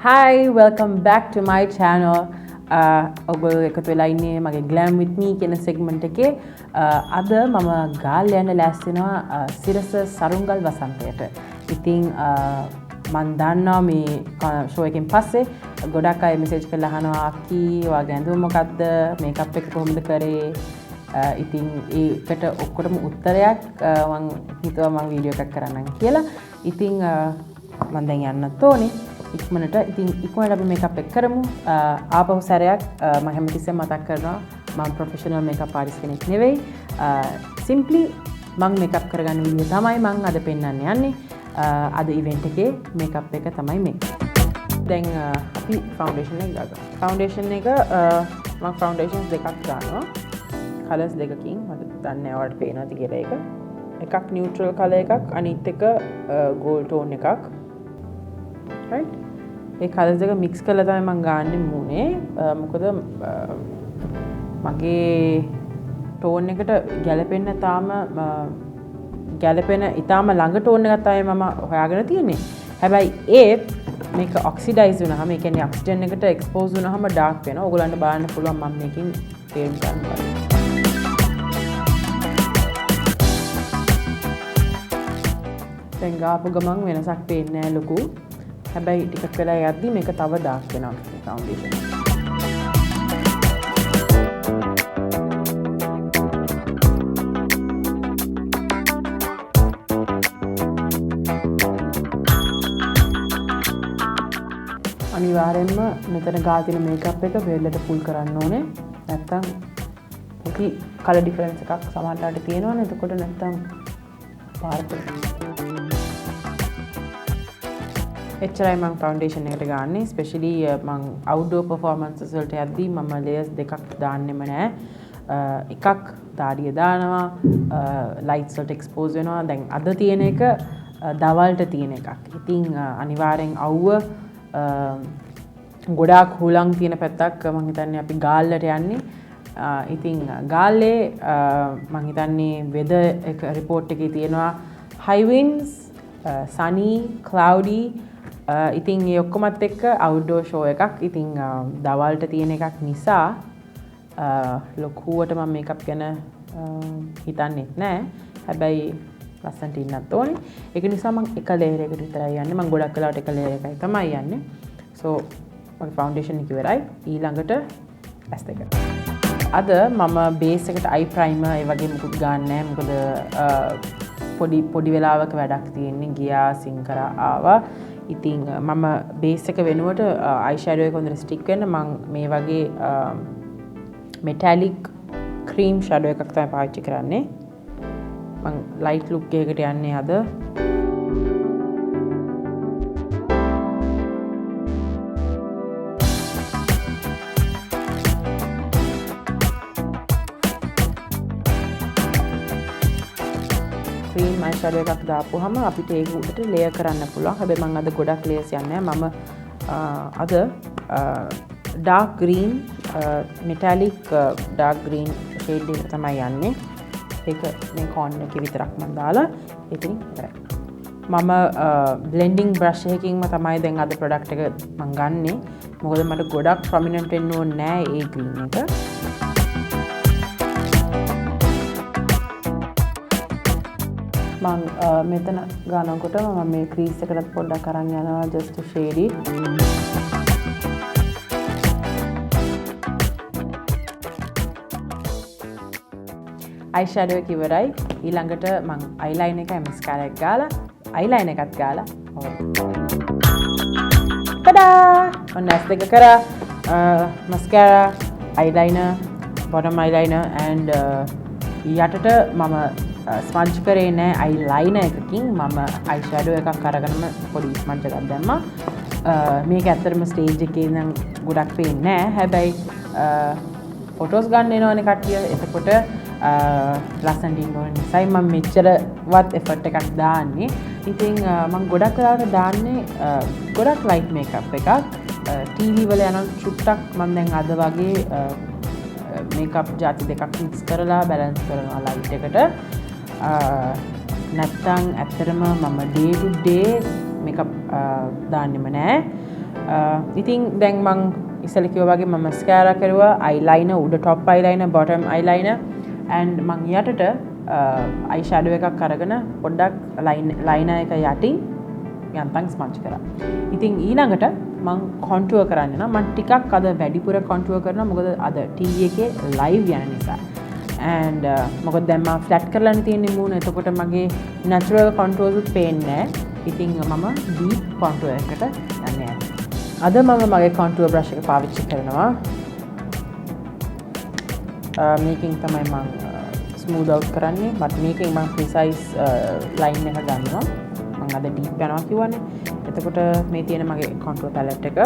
Hi, welcome back to my channel. ඔගොල්ලෝ එකතු වෙලා ඉන්නේ මගේ Glam with me කියන segment එකේ. අද මම ගාල්ල යන්න ලෑස්ති වෙනවා සිරස සරුංගල් වසන්තයට. ඉතින් මම දන්නවා මේ show එකෙන් පස්සේ ගොඩක් අය message කරලා අහනවා අක්කි ඔයාගේ ඇඳුම මොකද්ද? මේකප් එක කොහොමද කරේ? ඉතින් ඒකට ඔක්කොටම උත්තරයක් මම හිතුවා මම වීඩියෝ එකක් කරන්නම් කියලා. ඉතින් මම දැන් යන්නත් ඕනේ. ඉක්මනට අපි මේකප් එක කරමු. ආපහු සැරයක් මම හැමතිස්සෙම මතක් කරනවා මම ප්‍රොෆෙෂනල් මේකප් ආටිස්ට් කෙනෙක් නෙවෙයි. සිම්ප්ලි මම මේකප් කරගන්න වීඩියෝ තමයි මම අද පෙන්නන්න යන්නේ. අද ඉවෙන්ට් එකේ මේකප් එක තමයි මේ. දැන් අපි ෆවුන්ඩේෂන් එක ගන්නවා. ෆවුන්ඩේෂන් එක මම ෆවුන්ඩේෂන්ස් දෙකක් ගන්නවා. කලර්ස් දෙකකින් මට දන්නේ නැහැ ඔයාලට පේනවද කියලා ඒක. එකක් නියුට්‍රල් කලර් එකක් අනිත් එක ගෝල්ඩ් ටෝන් එකක්. right ඒ කලර්ස් දෙක මික්ස් කරලා තමයි මම ගන්නෙ මූණේ. මොකද මගේ ටෝන් එකට ගැලපෙන්න ඊටාම ළඟ ටෝන් එකක් තමයි මම හොයාගෙන තියෙන්නේ. හැබැයි ඒත් මේක ඔක්සිඩයිස් වුණාම ඒ කියන්නේ ඔක්සිජන් එකට එක්ස්පෝස් වුණාම ඩාර්ක් වෙනවා. ඔයගලන්ට බලන්න පුළුවන් මම මේකෙන් තේරුම් ගන්නවා. දැන් ගාපු ගමන් වෙනසක් පේන්නේ නැහැ ලොකු. හැබැයි ටිකක් වෙලා යද්දි මේක තව ඩාර්ක් වෙනවා ෆවුන්ඩේෂන්. අනිවාර්යෙන්ම මෙතන ගා තියෙන මේකප් එක වෙල්ලට පුල් කරන්න ඕනේ. නැත්තම් පොඩි කලර් ඩිෆරන්ස් එකක් සමහරවිට තියෙනවනේ. එතකොට නැත්තම් පාරට එච්චරයි මම ෆවුන්ඩේෂන් එකට ගන්නෙ. ස්පෙෂලි මම අවුට්ඩෝර් පර්ෆෝමන්සස් වලට යද්දී මම ලේයර්ස් දෙකක් දාන්නෙම නෑ. එකක් දාඩිය දානවා, ලයිට්ස් වලට එක්ස්පෝස් වෙනවා. දැන් අද තියෙන එක දවල්ට තියෙන එකක්. ඉතින් අනිවාර්යෙන් අවුව ගොඩාක් හුලං තියෙන පැත්තක් මම හිතන්නේ අපි ගාල්ලට යන්නේ. ඉතින් ගාල්ලේ මම හිතන්නේ වෙදර් එක රිපෝට් එකේ තියෙනවා high winds, sunny, cloudy. ඉතින් ඒ ඔක්කොමත් එක්ක අවුට්ඩෝර් ෂෝ එකක්. ඉතින් දවල්ට තියෙන එකක් නිසා ලොකුවට මම මේකප් ගැන හිතන්නෙත් නෑ. හැබැයි ලස්සනට ඉන්නත් ඕනේ. ඒක නිසා මම එක ලේයර් එකකට විතරයි යන්නේ. මම ගොඩක් වෙලාවට එක ලේයර් එකයි තමයි යන්නේ. සෝ මගේ ෆවුන්ඩේෂන් එක ඉවරයි. ඊළඟට ඇස් දෙක. අද මම බේස් එකට අයි ප්‍රයිමර් ඒ වගේ මුකුත් ගන්න නෑ. මොකද පොඩි වෙලාවක වැඩක් තියෙන්නේ. ගියා සිං කරා ආවා. ඉතින් මම බේස් එක වෙනුවට අයි ෂැඩෝ එක හොඳට ස්ටික් වෙන්න මම මේ වගේ මෙටැලික් ක්‍රීම් ෂැඩෝ එකක් තමයි පාවිච්චි කරන්නේ. මම ලයිට් ලුක් එකකට යන්නේ අද. ක්‍රීම් අයි ෂැඩෝ එකක් දාපුවාම අපිට ඒක උඩට ලේයර් කරන්න පුළුවන්. හැබැයි මම අද ගොඩක් ලේයර්ස් යන්නේ නැහැ. මම අද dark green metallic dark green shade එක තමයි යන්නේ. ඒක මේ කෝන් එකේ විතරක් මම දාලා ඉතින් ඉවරයි. මම බ්ලෙන්ඩින් බ්‍රෂ් එකකින්ම තමයි දැන් අද ප්‍රොඩක්ට් එක මම ගන්නෙ. මොකද මට ගොඩක් ප්‍රොමිනන්ට් වෙන්න ඕනේ නෑ ඒ ග්‍රීන් එක. මම මෙතන ගන්නකොට මම මේ ක්‍රීස් එකකට පොඩ්ඩක් අරන් යනවා just to shade it. I shadow එක ඉවරයි. ඊළඟට මම අයිලයිනර් එකයි මස්කාරා එක ගාලා අයිලයිනර් එකත් ගාලා ටඩා! ඔන්න ඇස් දෙක කරා මස්කාරා අයිලයිනර් බොටම් අයිලයිනර් and යටට මම ස්මජ් කරේ නෑ අයිලයිනර් එකකින්. මම අයි ෂැඩෝ එකක් අරගෙනම පොඩි ස්මජ් එකක් දැම්මා. මේක ඇත්තටම ස්ටේජ් එකේ නම් ගොඩක් පේන්නේ නෑ. හැබැයි ෆොටෝස් ගන්න එනවනේ කට්ටිය. එතකොට ලස්සනට ඉන්න ඕන නිසායි මම මෙච්චරවත් එෆර්ට් එකක් දාන්නේ. ඉතින් මම ගොඩක් වෙලාවට දාන්නේ ගොඩක් ලයිට් මේකප් එකක්. ටීවී වල යන චුට්ටක් මම දැන් අද වගේ මේකප් ಜಾති දෙකක් මික්ස් කරලා බැලන්ස් කරනවා ලයිට් එකට. නැත්තම් ඇත්තටම මම ඩේ ටු ඩේ මේකප් දාන්නෙම නෑ. ඉතින් දැන් මං ඉස්සෙල්ලා කිව්වා වගේ මම mascara කරුවා eyeliner උඩ top eyeliner bottom eyeliner and මං යටට eye shadow එකක් අරගෙන පොඩ්ඩක් liner එක යටින් යන්තම් ස්මච් කරා. ඉතින් ඊළඟට මං contour කරන්න යනවා. මං ටිකක් අද වැඩිපුර contour කරනවා මොකද අද TV එකේ live යන නිසා. and මොකද දැන් මම flat කරලානේ තියෙන්නේ මූණ. එතකොට මගේ natural contours උත් පේන්නේ නැහැ. ඉතින් මම deep contour එකකට යන්නේ. අද මම මගේ contour brush එක පාවිච්චි කරනවා. මේකෙන් තමයි මම smooth out කරන්නේ. but මේකෙන් මම precise line එක ගන්නවා. මම අද deep යනවා කියවනේ. එතකොට මේ තියෙන මගේ contour palette එක.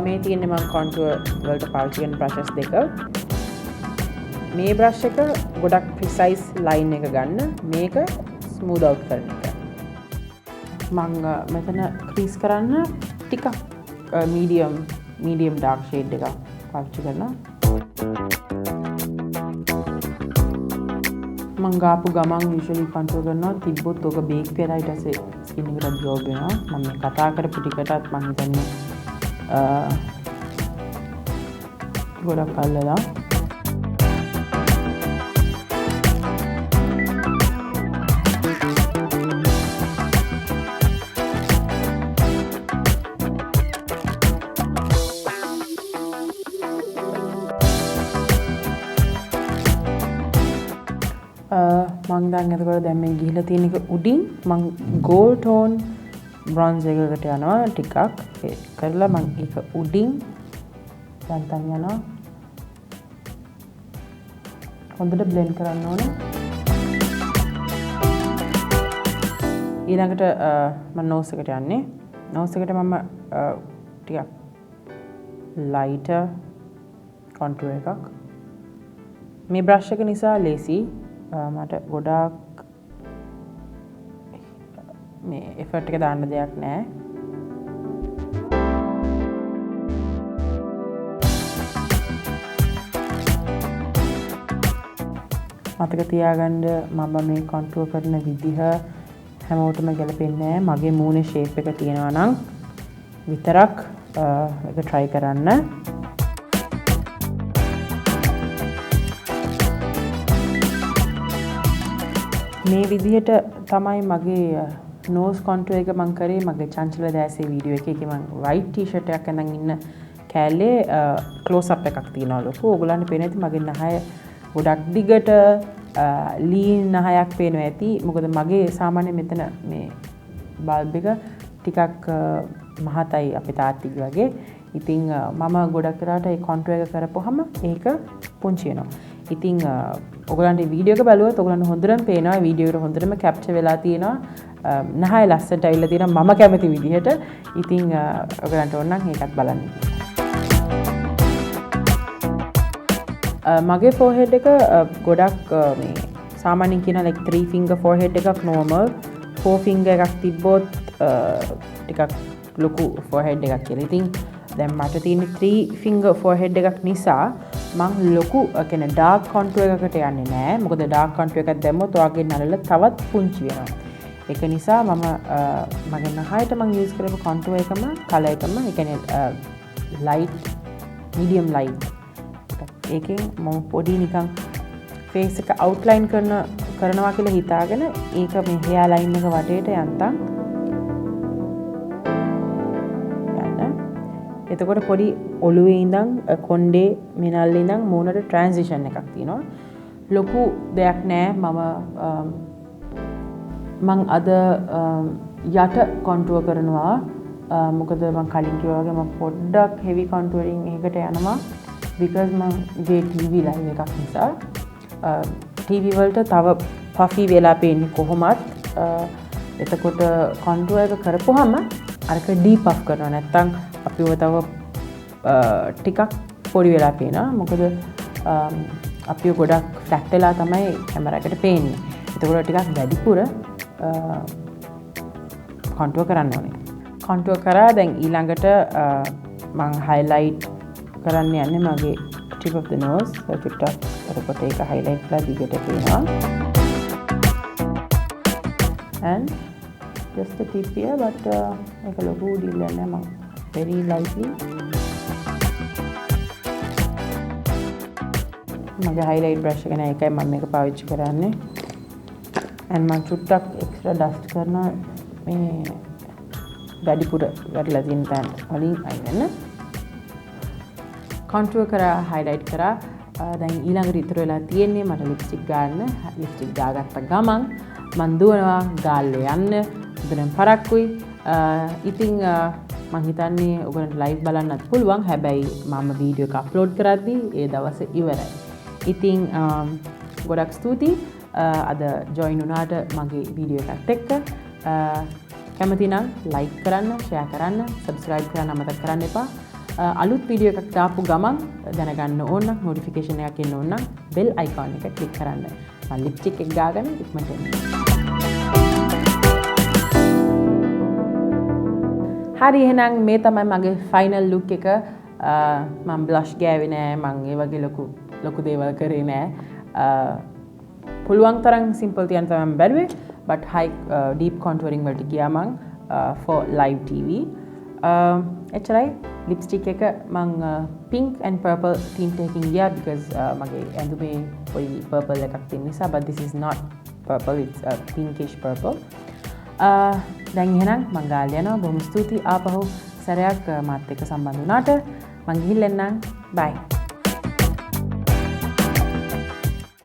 මේ තියෙන්නේ මම contour වලට පාවිච්චි කරන brushes දෙක. මේ brush එක ගොඩක් precise line එක ගන්න. මේක smooth out කරන එක. මම මෙතන crease කරන්න ටිකක් medium dark shade එකක් පාවිච්චි කරනවා. මං ගාපු ගමන් usually contour කරනවා. තිබ්බොත් ඔක බේක් වෙලා ඊට පස්සේ skin එකට absorb වෙනවා. මම මේ කතා කරපු ටිකටත් මං හිතන්නේ ගොඩක් අල්ලලා මං දැන් එතකොට දැන් මේ ගිහිලා තියෙන එක උඩින් මං gold tone bronze එකකට යනවා ටිකක් ඒ කරලා මං ඒක උඩින් යන්තම් යනවා හොඳට blend කරන්න ඕනේ ඊළඟට මම nose එකට යන්නේ nose එකට මම ටිකක් lighter contour එකක් මේ brush එක නිසා lazy මට ගොඩාක් මේ effort එක දාන්න දෙයක් නැහැ. මතක තියාගන්න මම මේ contour කරන විදිහ හැමෝටම ගැලපෙන්නේ නැහැ. මගේ මූණේ shape එක තියෙනවා නම් විතරක් ඒක try කරන්න. මේ විදිහට තමයි මගේ nose contour එක මම කරේ මගේ චංචල දැසේ වීඩියෝ එකේ මම white t-shirt එකක් අඳන් ඉන්න කැලේ close up එකක් තියෙනවා ලොකු. ඕගොල්ලන්ට පේන ඇති මගේ නහය ගොඩක් දිගට lean නහයක් පේනවා ඇති. මොකද මගේ සාමාන්‍ය මෙතන මේ bulb එක ටිකක් මහතයි අපේ තාත්තිගේ වගේ. ඉතින් මම ගොඩක් කරාට ඒ contour එක කරපුවාම ඒක පුංචි වෙනවා. ඉතින් ඔයගලන්ට වීඩියෝ එක බලුවොත් ඔයගලන්ට හොඳටම පේනවා වීඩියෝ එකට හොඳටම කැප්චර් වෙලා තියෙනවා නහය ලස්සනට ඇවිල්ලා තියෙනවා මම කැමති විදිහට. ඉතින් ඔයගලන්ට ඕන නම් ඒකත් බලන්න. මගේ forehead එක ගොඩක් මේ සාමාන්‍යයෙන් කියන like 3 finger forehead එකක් normal 4 finger එකක් තිබ්බොත් ටිකක් ලොකු forehead එකක් කියලා. ඉතින් දැන් මට තියෙන 3 finger forehead එකක් නිසා මං ලොකු කියන්නේ dark contour එකකට යන්නේ නැහැ. මොකද dark contour එකක් දැම්මොත් ඔයාගේ නළල තවත් පුංචි වෙනවා. ඒක නිසා මම මගේ නහයට මං use කරපු contour එකම color එකම ඒ කියන්නේ light medium light. ඒකෙන් මම පොඩි නිකන් face එක outline කරනවා කියලා හිතාගෙන ඒක මේ hair line එක වටේට යන්තම් එතකොට පොඩි ඔළුවේ ඉඳන් කොණ්ඩේ මෙනල්ලේ ඉඳන් මූණට ට්‍රාන්සිෂන් එකක් තියෙනවා. ලොකු දෙයක් නෑ. මම අද යට contour කරනවා. මොකද මම කලින් කිව්වා වගේ මම පොඩ්ඩක් heavy contouring එකකට යනවා. because මගේ TV live එකක් නිසා TV වලට තව puffy වෙලා පේන්නේ කොහොමත්. එතකොට contour එක කරපුවාම අරක deep puff කරනවා. නැත්තම් අපිව තව ටිකක් පොඩි වෙලා පේනවා. මොකද අපිව ගොඩක් ෆ්ලැට් වෙලා තමයි කැමරා එකට පේන්නේ. එතකොට ටිකක් වැඩිපුර contour කරන්න ඕනේ. contour කරා දැන් ඊළඟට මම highlight කරන්න යන්නේ මගේ tip of the nose. චුට්ටක් එතකොට ඒක highlight කරලා දිගට පේනවා. and just a tip here, but එක ලොකු deal එකක් නෑ. මම very lightly මගේ highlight brush එක නෑ, ඒකයි මම මේක පාවිච්චි කරන්නේ. and මම චුට්ටක් extra dust කරනවා මේ වැඩිපුර වැටලා තියෙන තැන් වලින් අයින් වෙන්න. contour කරා, highlight කරා. දැන් ඊළඟට ඉතුරු වෙලා තියෙන්නේ මට lipstick ගන්න. lipstick දාගත්ත ගමන් මම දුවනවා ගාල්ලේ යන්න. ඉතින් පරක්කුයි. ඉතින් මම හිතන්නේ ඔයගොල්ලන්ට live බලන්නත් පුළුවන්. හැබැයි මම වීඩියෝ එක අප්ලෝඩ් කරද්දී ඒ දවස ඉවරයි. ඉතින් ගොඩක් ස්තුතියි අද join වුණාට මගේ වීඩියෝ එකත් එක්ක. කැමති නම් like කරන්න, share කරන්න, subscribe කරන්න අමතක කරන්න එපා. අලුත් වීඩියෝ එකක් දාපු ගමන් දැනගන්න ඕන නම් notification එකක් එන්න ඕන නම් bell icon එක click කරන්න. මම lipstick එක ගාගෙන ඉක්මනට එන්න. හරි එහෙනම් මේ තමයි මගේ final look එක. මම blush ගෑවේ නෑ, මම ඒ වගේ ලොකු දේවල් කරේ නෑ. පුළුවන් තරම් simple තියන්න තමයි මම බැලුවේ, but high deep contouring වලට ගියා මම for live TV. එච්චරයි. lipstick එක මම pink and purple theme එකකින් ගියා because මගේ ඇඳුමේ පොඩි purple එකක් තියෙන නිසා, but this is not purple, it's a pinkish purple. දැන් එහෙනම් මම ගාල්ල යනවා. බොහොම ස්තුතියි ආපහු සැරයක් මාත් එක්ක සම්බන්ධ වුණාට. මම ගිහින් එන්නම්. bye.